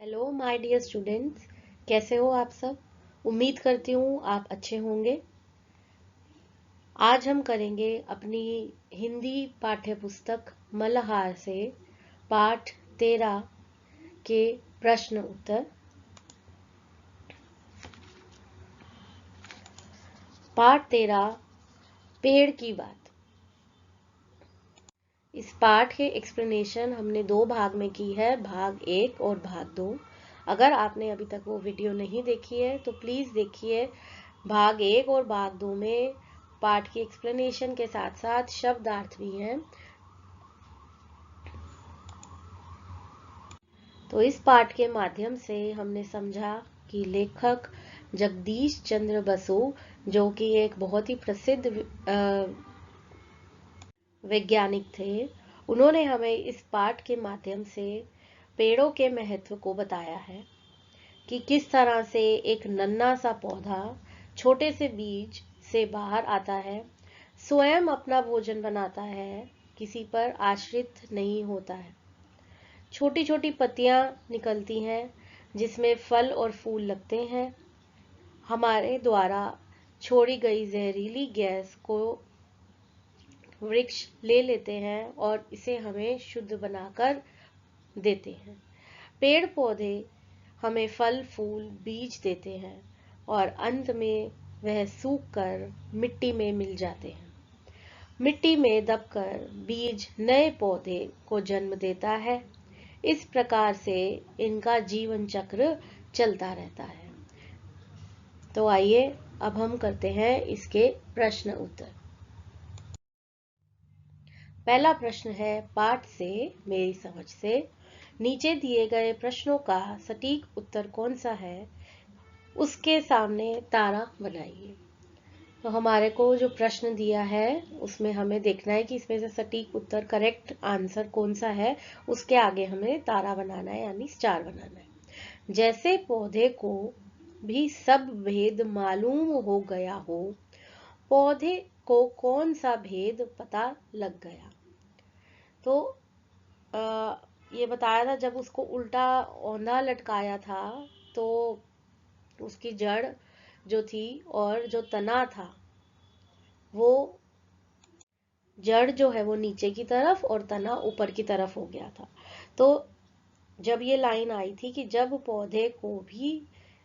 Hello my dear students, कैसे हो आप सब। उम्मीद करती हूँ आप अच्छे होंगे। आज हम करेंगे अपनी हिंदी पाठ्य पुस्तक मल्हार से पाठ 13 के प्रश्न उत्तर। पाठ 13 पेड़ की बात। इस पाठ के एक्सप्लेनेशन हमने दो भाग में की है, भाग 1 और भाग 2। अगर आपने अभी तक वो वीडियो नहीं देखी है तो प्लीज देखिए। भाग 1 और भाग 2 में पाठ की एक्सप्लेनेशन के साथ साथ शब्दार्थ भी हैं। तो इस पाठ के माध्यम से हमने समझा कि लेखक जगदीश चंद्र बसु, जो कि एक बहुत ही प्रसिद्ध वैज्ञानिक थे, उन्होंने हमें इस पाठ के माध्यम से पेड़ों के महत्व को बताया है कि किस तरह से एक नन्हा सा पौधा छोटे से बीज से बाहर आता है, स्वयं अपना भोजन बनाता है, किसी पर आश्रित नहीं होता है। छोटी छोटी पत्तियां निकलती हैं जिसमें फल और फूल लगते हैं। हमारे द्वारा छोड़ी गई जहरीली गैस को वृक्ष ले लेते हैं और इसे हमें शुद्ध बनाकर देते हैं। पेड़ पौधे हमें फल फूल बीज देते हैं और अंत में वह सूख कर मिट्टी में मिल जाते हैं। मिट्टी में दबकर बीज नए पौधे को जन्म देता है। इस प्रकार से इनका जीवन चक्र चलता रहता है। तो आइए अब हम करते हैं इसके प्रश्न उत्तर। पहला प्रश्न है, पाठ से मेरी समझ से नीचे दिए गए प्रश्नों का सटीक उत्तर कौन सा है, उसके सामने तारा बनाइए। तो हमारे को जो प्रश्न दिया है उसमें हमें देखना है कि इसमें से सटीक उत्तर, करेक्ट आंसर कौन सा है। उसके आगे हमें तारा बनाना है, यानी स्टार बनाना है। जैसे पौधे को भी सब भेद मालूम हो गया हो, पौधे को कौन सा भेद पता लग गया। तो ये बताया था, जब उसको उल्टा औंधा लटकाया था तो उसकी जड़ जो थी और जो तना था, वो जड़ जो है वो नीचे की तरफ और तना ऊपर की तरफ हो गया था। तो जब ये लाइन आई थी कि जब पौधे को भी,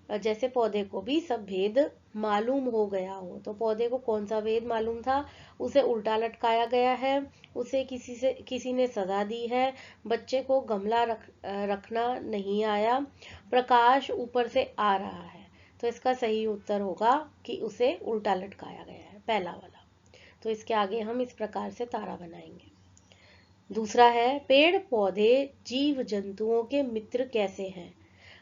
जैसे पौधे को भी सब भेद मालूम हो गया हो, तो पौधे को कौन सा भेद मालूम था। उसे उल्टा लटकाया गया है, उसे किसी ने सजा दी है, बच्चे को गमला रखना नहीं आया, प्रकाश ऊपर से आ रहा है। तो इसका सही उत्तर होगा कि उसे उल्टा लटकाया गया है, पहला वाला। तो इसके आगे हम इस प्रकार से तारा बनाएंगे। दूसरा है, पेड़ पौधे जीव जंतुओं के मित्र कैसे हैं।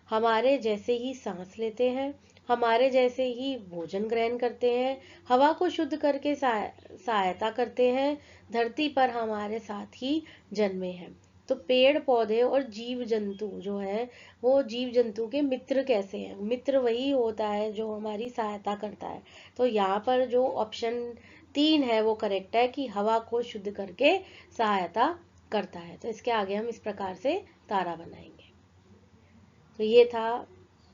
हमारे जैसे ही सांस लेते हैं, हमारे जैसे ही भोजन ग्रहण करते हैं, हवा को शुद्ध करके सहायता करते हैं, धरती पर हमारे साथ ही जन्मे हैं। तो पेड़ पौधे और जीव जंतु जो है वो जीव जंतु के मित्र कैसे हैं। मित्र वही होता है जो हमारी सहायता करता है। तो यहाँ पर जो ऑप्शन 3 है वो करेक्ट है कि हवा को शुद्ध करके सहायता करता है। तो इसके आगे हम इस प्रकार से तारा बनाएंगे। तो ये था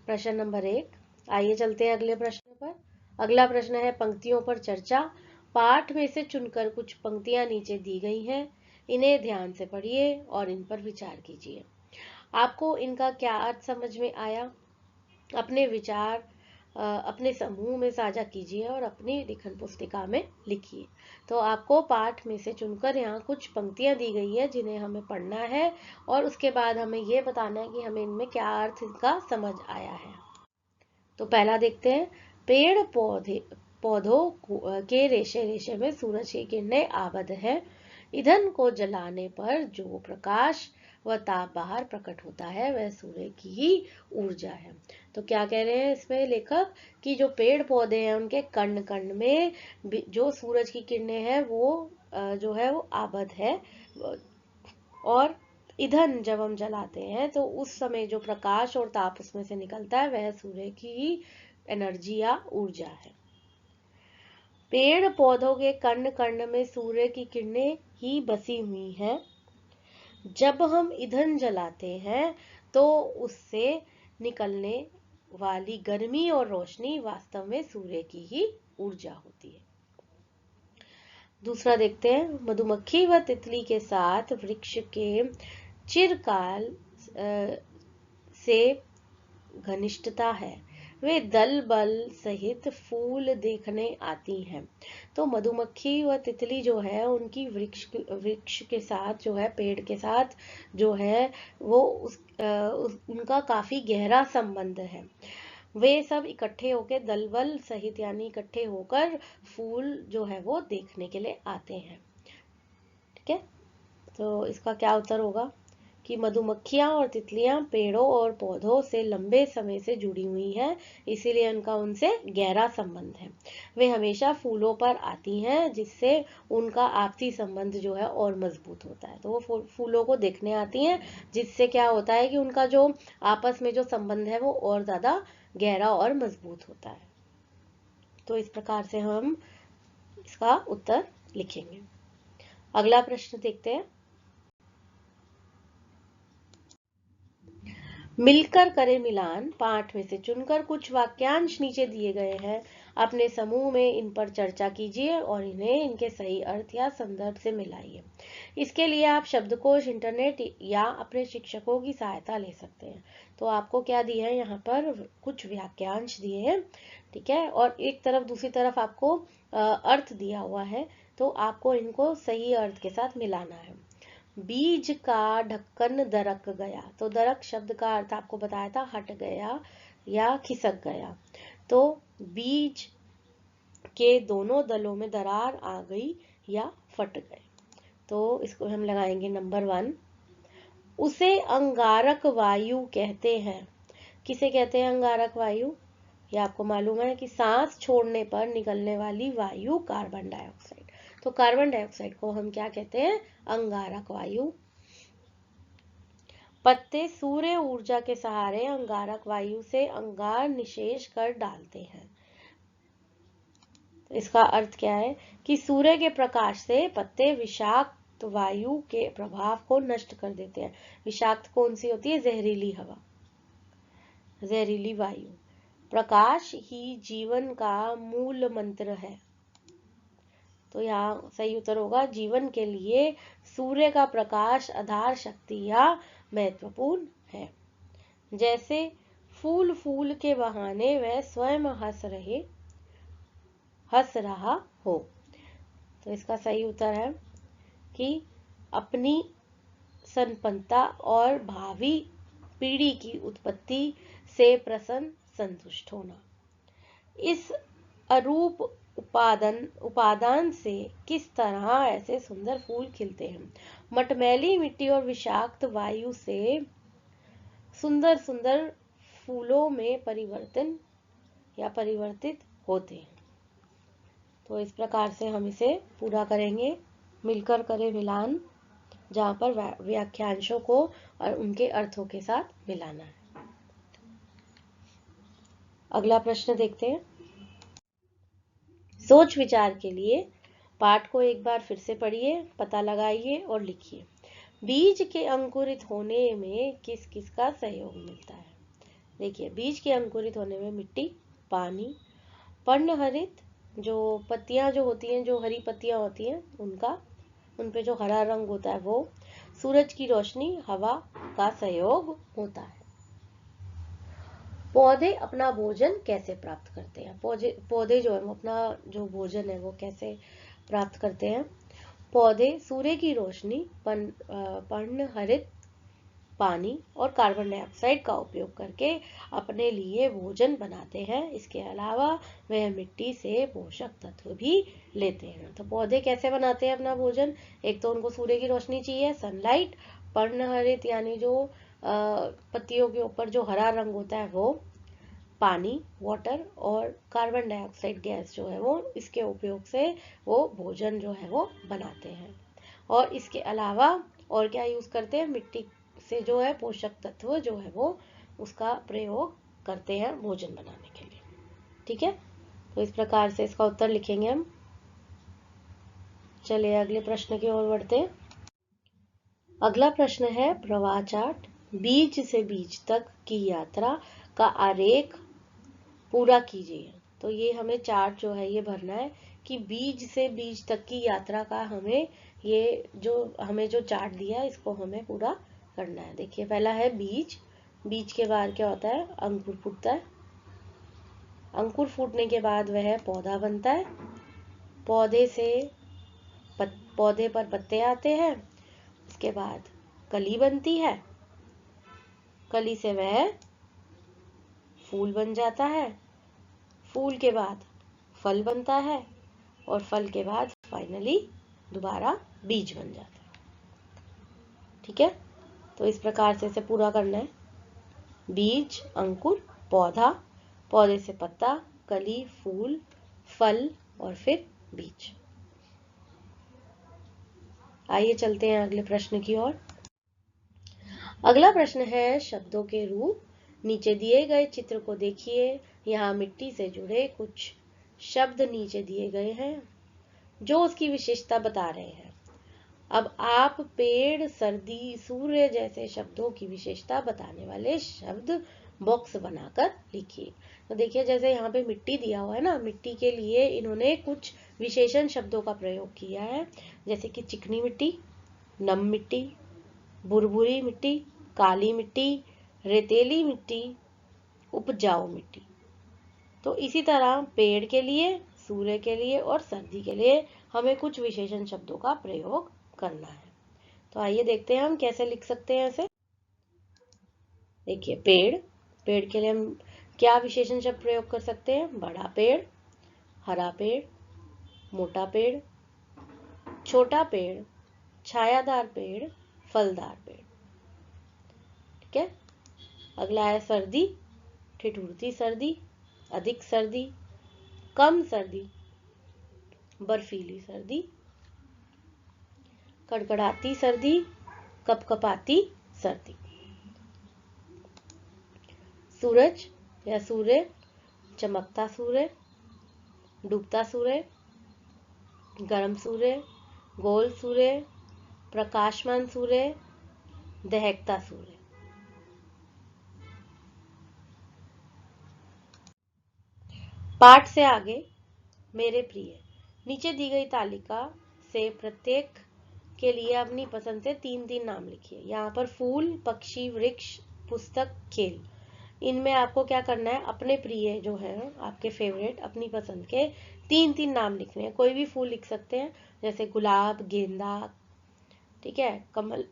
प्रश्न नंबर 1। आइए चलते हैं अगले प्रश्न पर। अगला प्रश्न है, पंक्तियों पर चर्चा। पाठ में से चुनकर कुछ पंक्तियां नीचे दी गई हैं, इन्हें ध्यान से पढ़िए और इन पर विचार कीजिए। आपको इनका क्या अर्थ समझ में आया, अपने विचार अपने समूह में साझा कीजिए और अपनी लिखन पुस्तिका में लिखिए। तो आपको पाठ में से चुनकर यहाँ कुछ पंक्तियां दी गई है जिन्हें हमें पढ़ना है और उसके बाद हमें ये बताना है कि हमें इनमें क्या अर्थ इनका समझ आया है। तो पहला देखते हैं, पेड़ पौधों के रेशे रेशे में सूरज की किरणें आबद्ध है। ईंधन को जलाने पर जो प्रकाश व ताप बाहर प्रकट होता है वह सूर्य की ही ऊर्जा है। तो क्या कह रहे हैं इसमें लेखक कि जो पेड़ पौधे हैं उनके कण कण में जो सूरज की किरणें हैं वो जो है वो आबद्ध है, और ईंधन जब हम जलाते हैं तो उस समय जो प्रकाश और ताप उसमें से निकलता है वह सूर्य की ही एनर्जी या ऊर्जा है। पेड़ पौधों के कण कण में सूर्य की किरणें ही बसी हुई हैं। जब हम ईंधन जलाते हैं तो उससे निकलने वाली गर्मी और रोशनी वास्तव में सूर्य की ही ऊर्जा होती है। दूसरा देखते हैं, मधुमक्खी व तितली के साथ वृक्ष के चिरकाल से घनिष्ठता है। वे दल बल सहित फूल देखने आती हैं। तो मधुमक्खी व तितली जो है उनकी वृक्ष के साथ जो है, पेड़ के साथ जो है वो उनका काफी गहरा संबंध है। वे सब इकट्ठे होकर दल बल सहित यानी इकट्ठे होकर फूल जो है वो देखने के लिए आते हैं। ठीक है, तो इसका क्या उत्तर होगा कि मधुमक्खियां और तितलियां पेड़ों और पौधों से लंबे समय से जुड़ी हुई हैं, इसीलिए उनका उनसे गहरा संबंध है। वे हमेशा फूलों पर आती हैं, जिससे उनका आपसी संबंध जो है और मजबूत होता है। तो वो फूलों को देखने आती हैं, जिससे क्या होता है कि उनका जो आपस में जो संबंध है वो और ज्यादा गहरा और मजबूत होता है। तो इस प्रकार से हम इसका उत्तर लिखेंगे। अगला प्रश्न देखते हैं, मिलकर करें मिलान। पाठ में से चुनकर कुछ वाक्यांश नीचे दिए गए हैं, अपने समूह में इन पर चर्चा कीजिए और इन्हें इनके सही अर्थ या संदर्भ से मिलाइए। इसके लिए आप शब्दकोश, इंटरनेट या अपने शिक्षकों की सहायता ले सकते हैं। तो आपको क्या दिया है, यहाँ पर कुछ वाक्यांश दिए हैं, ठीक है, और एक तरफ दूसरी तरफ आपको अर्थ दिया हुआ है। तो आपको इनको सही अर्थ के साथ मिलाना है। बीज का ढक्कन दरक गया। तो दरक शब्द का अर्थ आपको बताया था हट गया या खिसक गया। तो बीज के दोनों दलों में दरार आ गई या फट गए। तो इसको हम लगाएंगे नंबर 1। उसे अंगारक वायु कहते हैं। किसे कहते हैं अंगारक वायु? ये आपको मालूम है कि सांस छोड़ने पर निकलने वाली वायु कार्बन डाइऑक्साइड। तो कार्बन डाइऑक्साइड को हम क्या कहते हैं? अंगारक वायु। पत्ते सूर्य ऊर्जा के सहारे अंगारक वायु से अंगार निषेच कर डालते हैं। तो इसका अर्थ क्या है कि सूर्य के प्रकाश से पत्ते विषाक्त वायु के प्रभाव को नष्ट कर देते हैं। विषाक्त कौन सी होती है? जहरीली हवा, जहरीली वायु। प्रकाश ही जीवन का मूल मंत्र है। तो यहाँ सही उत्तर होगा, जीवन के लिए सूर्य का प्रकाश आधार शक्ति या महत्वपूर्ण है। जैसे फूल फूल के बहाने वह स्वयं हंस रहा हो। तो इसका सही उत्तर है कि अपनी संपन्नता और भावी पीढ़ी की उत्पत्ति से प्रसन्न संतुष्ट होना। इस अरूप उपादान से किस तरह ऐसे सुंदर फूल खिलते हैं। मटमैली मिट्टी और विषाक्त वायु से सुंदर सुंदर फूलों में परिवर्तित होते हैं। तो इस प्रकार से हम इसे पूरा करेंगे। मिलकर करें मिलान, जहां पर व्याख्यांशों को और उनके अर्थों के साथ मिलाना है। अगला प्रश्न देखते हैं। सोच विचार के लिए पाठ को एक बार फिर से पढ़िए, पता लगाइए और लिखिए। बीज के अंकुरित होने में किस किस का सहयोग मिलता है? देखिए, बीज के अंकुरित होने में मिट्टी, पानी, पर्णहरित जो पत्तियां जो होती हैं, जो हरी पत्तियां होती हैं उन पे जो हरा रंग होता है वो, सूरज की रोशनी, हवा का सहयोग होता है। पौधे अपना भोजन कैसे प्राप्त करते हैं? पौधे जो है वो अपना जो भोजन है वो कैसे प्राप्त करते हैं? पौधे सूर्य की रोशनी, पर्णहरित पानी और कार्बन डाइऑक्साइड का उपयोग करके अपने लिए भोजन बनाते हैं। इसके अलावा वह मिट्टी से पोषक तत्व भी लेते हैं। तो पौधे कैसे बनाते हैं अपना भोजन? एक तो उनको सूर्य की रोशनी चाहिए, सनलाइट। पर्णहरित यानी जो पत्तियों के ऊपर जो हरा रंग होता है वो, पानी, वाटर, और कार्बन डाइऑक्साइड गैस जो है वो, इसके उपयोग से वो भोजन जो है वो बनाते हैं। और इसके अलावा और क्या यूज करते हैं? मिट्टी से जो है पोषक तत्व जो है वो उसका प्रयोग करते हैं भोजन बनाने के लिए। ठीक है, तो इस प्रकार से इसका उत्तर लिखेंगे हम। चलिए अगले प्रश्न की ओर बढ़ते हैं। अगला प्रश्न है प्रवाह चार्ट। बीज से बीज तक की यात्रा का आरेख पूरा कीजिए। तो ये हमें चार्ट जो है ये भरना है कि बीज से बीज तक की यात्रा का हमें जो चार्ट दिया है इसको हमें पूरा करना है। देखिए पहला है बीज। बीज के बाद क्या होता है? अंकुर फूटता है। अंकुर फूटने के बाद वह पौधा बनता है। पौधे पर पत्ते आते हैं। उसके बाद कली बनती है। कली से वह फूल बन जाता है। फूल के बाद फल बनता है और फल के बाद फाइनली दोबारा बीज बन जाता है। ठीक है, तो इस प्रकार से इसे पूरा करना है। बीज, अंकुर, पौधा, पौधे से पत्ता, कली, फूल, फल और फिर बीज। आइए चलते हैं अगले प्रश्न की ओर। अगला प्रश्न है शब्दों के रूप। नीचे दिए गए चित्र को देखिए। यहाँ मिट्टी से जुड़े कुछ शब्द नीचे दिए गए हैं जो उसकी विशेषता बता रहे हैं। अब आप पेड़, सर्दी, सूर्य जैसे शब्दों की विशेषता बताने वाले शब्द बॉक्स बनाकर लिखिए। तो देखिए जैसे यहाँ पे मिट्टी दिया हुआ है ना, मिट्टी के लिए इन्होंने कुछ विशेषण शब्दों का प्रयोग किया है, जैसे कि चिकनी मिट्टी, नम मिट्टी, भुरभुरी मिट्टी, काली मिट्टी, रेतीली मिट्टी, उपजाऊ मिट्टी। तो इसी तरह पेड़ के लिए, सूर्य के लिए और सर्दी के लिए हमें कुछ विशेषण शब्दों का प्रयोग करना है। तो आइए देखते हैं हम कैसे लिख सकते हैं इसे। देखिए पेड़ के लिए हम क्या विशेषण शब्द प्रयोग कर सकते हैं? बड़ा पेड़, हरा पेड़, मोटा पेड़, छोटा पेड़, छायादार पेड़, फलदार पेड़। ठीक है, अगला है सर्दी। ठिठुरती सर्दी, अधिक सर्दी, कम सर्दी, बर्फीली सर्दी, कड़कड़ाती सर्दी, कपकपाती सर्दी। सूरज या सूर्य, चमकता सूर्य, डूबता सूर्य, गर्म सूर्य, गोल सूर्य, प्रकाशमान सूर्य, दहकता सूर्य। पाठ से आगे मेरे प्रिय। नीचे दी गई तालिका से प्रत्येक के लिए अपनी पसंद से 3-3 नाम लिखिए। यहाँ पर फूल, पक्षी, वृक्ष, पुस्तक, खेल, इनमें आपको क्या करना है? अपने प्रिय जो है, आपके फेवरेट, अपनी पसंद के 3-3 नाम लिखने हैं। कोई भी फूल लिख सकते हैं, जैसे गुलाब, गेंदा, ठीक है, कमल।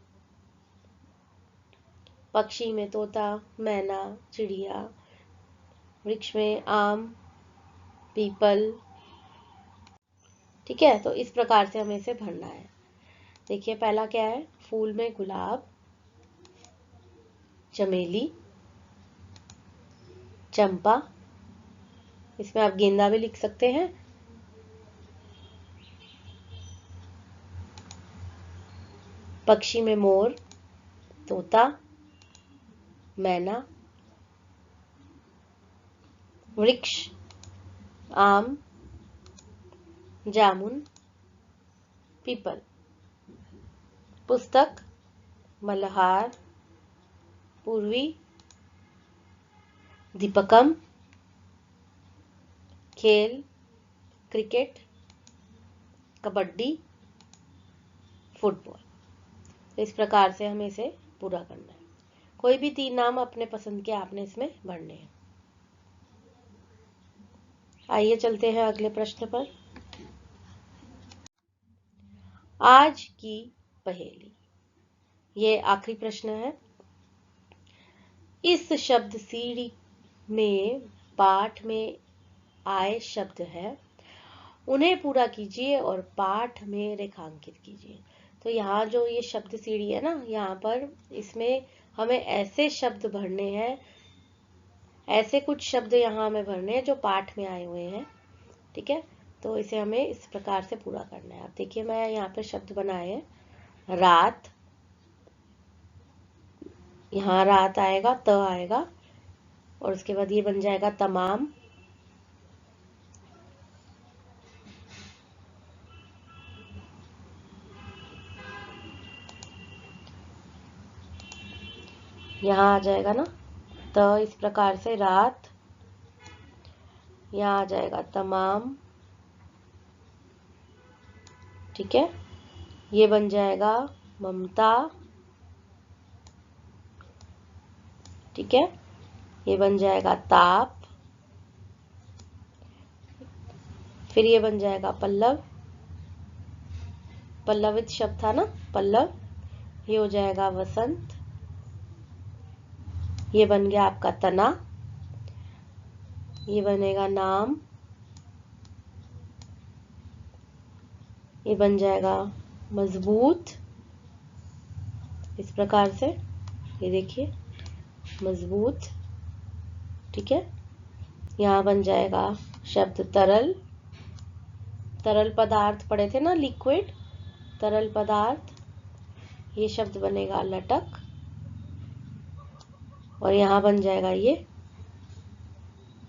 पक्षी में तोता, मैना, चिड़िया। वृक्ष में आम, पीपल। ठीक है, तो इस प्रकार से हमें इसे भरना है। देखिए पहला क्या है? फूल में गुलाब, चमेली, चंपा, इसमें आप गेंदा भी लिख सकते हैं। पक्षी में मोर, तोता, मैना। वृक्ष आम, जामुन, पीपल। पुस्तक मल्हार, पूर्वी, दीपकम। खेल क्रिकेट, कबड्डी, फुटबॉल। इस प्रकार से हमें इसे पूरा करना है। कोई भी 3 नाम अपने पसंद के आपने इसमें भरने हैं। आइए चलते हैं अगले प्रश्न पर। आज की पहेली, ये आखिरी प्रश्न है। इस शब्द सीढ़ी में पाठ में आए शब्द है, उन्हें पूरा कीजिए और पाठ में रेखांकित कीजिए। तो यहाँ जो ये शब्द सीढ़ी है ना, यहाँ पर इसमें हमें ऐसे शब्द भरने हैं, ऐसे कुछ शब्द यहाँ हमें भरने हैं जो पाठ में आए हुए हैं। ठीक है, तो इसे हमें इस प्रकार से पूरा करना है। आप देखिए मैं यहाँ पर शब्द बनाए हैं। रात, यहाँ रात आएगा, त आएगा, और उसके बाद ये बन जाएगा तमाम। यहाँ आ जाएगा ना त, इस प्रकार से रात। यहाँ आ जाएगा तमाम, ठीक है। ये बन जाएगा ममता, ठीक है। ये बन जाएगा ताप, फिर ये बन जाएगा पल्लव, पल्लवित शब्द था ना पल्लव। ये हो जाएगा वसंत, ये बन गया आपका तना, ये बनेगा नाम, ये बन जाएगा मजबूत, इस प्रकार से, ये देखिए मजबूत, ठीक है। यहाँ बन जाएगा शब्द तरल, तरल पदार्थ पढ़े थे ना, लिक्विड, तरल पदार्थ। ये शब्द बनेगा लटक, और यहाँ बन जाएगा ये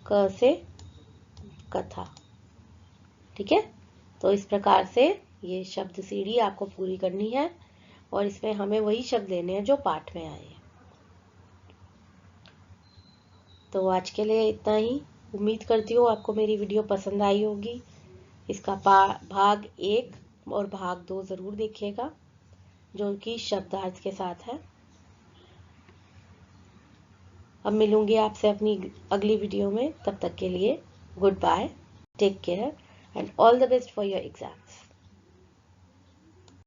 क से कथा, ठीक है। तो इस प्रकार से ये शब्द सीढ़ी आपको पूरी करनी है, और इसमें हमें वही शब्द लेने हैं जो पाठ में आए हैं। तो आज के लिए इतना ही। उम्मीद करती हूँ आपको मेरी वीडियो पसंद आई होगी। इसका भाग 1 और भाग 2 जरूर देखिएगा, जो कि शब्दार्थ के साथ है। अब मिलूंगी आपसे अपनी अगली वीडियो में, तब तक के लिए good bye, take care and all the best for your exams.